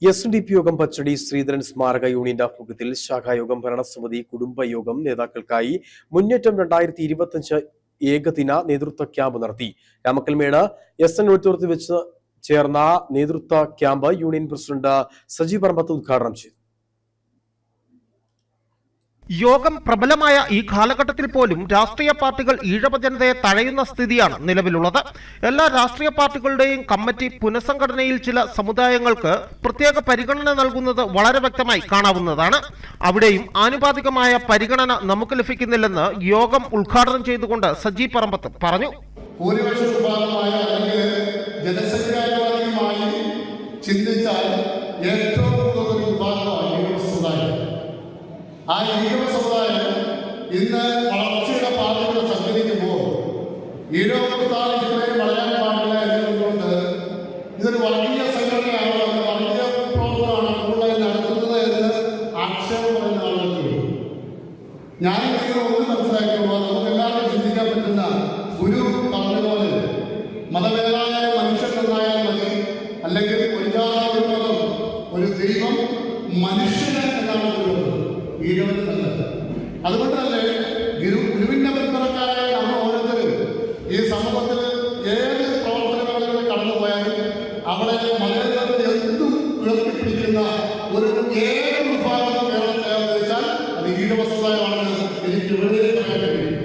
SNDP യോഗം പച്ചടി ശ്രീധരൻ സ്മാരക യൂണിയന്റെ ആഭിമുഖ്യത്തിൽ ശാഖായോഗം ഭരണസമിതി കുടുംബയോഗം നേതാക്കൾക്കായി മുന്നേറ്റം 2025 ഏകദിന നേതൃത്വ ക്യാമ്പ് നടത്തി. രാമക്കൽമേട് SN ഓഡിറ്റോറിയത്തിൽ വെച്ച് ചേർന്ന നേതൃത്വ ക്യാമ്പ് യൂണിയൻ പ്രസിഡന്റ് സജി പറമ്പത്ത് ഉദ്ഘാടനം ചെയ്തു. യോഗം പ്രബലമായ ഈ കാലഘട്ടത്തിൽ പോലും രാഷ്ട്രീയ പാർട്ടികൾ ഈഴവ ജനതയെ തഴയുന്ന സ്ഥിതിയാണ് നിലവിലുള്ളത്. എല്ലാ രാഷ്ട്രീയ പാർട്ടികളുടെയും കമ്മിറ്റി പുനഃസംഘടനയിൽ ചില സമുദായങ്ങൾക്ക് പ്രത്യേക പരിഗണന നൽകുന്നത് വളരെ വ്യക്തമായി കാണാവുന്നതാണ്. അവിടെയും ആനുപാതികമായ പരിഗണന നമുക്ക് ലഭിക്കുന്നില്ലെന്ന് യോഗം ഉദ്ഘാടനം ചെയ്തുകൊണ്ട് സജി പറമ്പത്ത് പറഞ്ഞു. ആ ഈഴവ സമുദായം ഇന്ന് വളർച്ചയുടെ പാതകൾ സഞ്ചരിക്കുമ്പോൾ ഈഴവ ഇത്രയും വളരാൻ പാടില്ല എന്നതുകൊണ്ട് ഇതൊരു വർഗീയ സംഘടനയാണോ വർഗീയ പ്രവർത്തനമാണ് കൂടുതൽ നടത്തുന്നത് എന്ന് ആക്ഷേപം പറയുന്ന ആളുകൾക്ക് ഞാൻ ഒന്ന് മനസ്സിലാക്കുമ്പോൾ നമുക്ക് എല്ലാവരും ചിന്തിക്കാൻ പറ്റുന്ന ഗുരു പറഞ്ഞതുപോലെ മതഭേദമായ മനുഷ്യനെന്നായാൽ മതി, അല്ലെങ്കിൽ ഒരു ജാതി ഒരു മതം ഒരു ദൈവം മനുഷ്യന് എന്നാണ് ഈഴവന് നല്ലത്. അതുകൊണ്ട് തന്നെ ഗുരുവിന്റെ പിന്തുണക്കാരായ നമ്മൾ ഓരോരുത്തരും ഈ സമൂഹത്തിൽ ഏത് പ്രവർത്തനങ്ങളിലൂടെ കടന്നുപോയാലും അവിടെ മലയാളത്തിൽ എന്തും ഉയർത്തിപ്പിടിക്കുന്ന ഒരു ഏക വിഭാഗം കേരളത്തിൽ വെച്ചാൽ അത് ഈഴവ സമുദായമാണെന്ന് എനിക്ക് വളരെ പറയാൻ കഴിയും.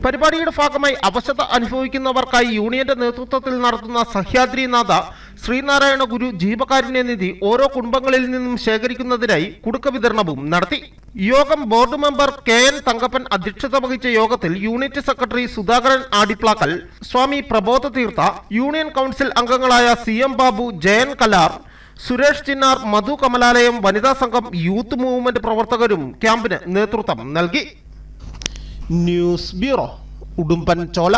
പരിപാടിയുടെ ഭാഗമായി അവശത അനുഭവിക്കുന്നവർക്കായി യൂണിയന്റെ നേതൃത്വത്തിൽ നടത്തുന്ന സഹ്യാദ്രിനാഥ ശ്രീനാരായണ ഗുരു ജീവകാരുണ്യ നിധി ഓരോ കുടുംബങ്ങളിൽ നിന്നും ശേഖരിക്കുന്നതിനായി കുടുക്ക വിതരണവും നടത്തി. യോഗം ബോർഡ് മെമ്പർ KN തങ്കപ്പൻ അധ്യക്ഷത വഹിച്ച യോഗത്തിൽ യൂണിറ്റ് സെക്രട്ടറി സുധാകരൻ ആടിപ്ലാക്കൽ, സ്വാമി പ്രബോധ തീർത്ഥ, യൂണിയൻ കൗൺസിൽ അംഗങ്ങളായ CM ബാബു, ജയൻ കലാർ, സുരേഷ് ചിന്നാർ, മധു കമലാലയം, വനിതാ സംഘം, യൂത്ത് മൂവ്മെന്റ് പ്രവർത്തകരും ക്യാമ്പിന് നേതൃത്വം നൽകി. News bureau, Udumbanchola.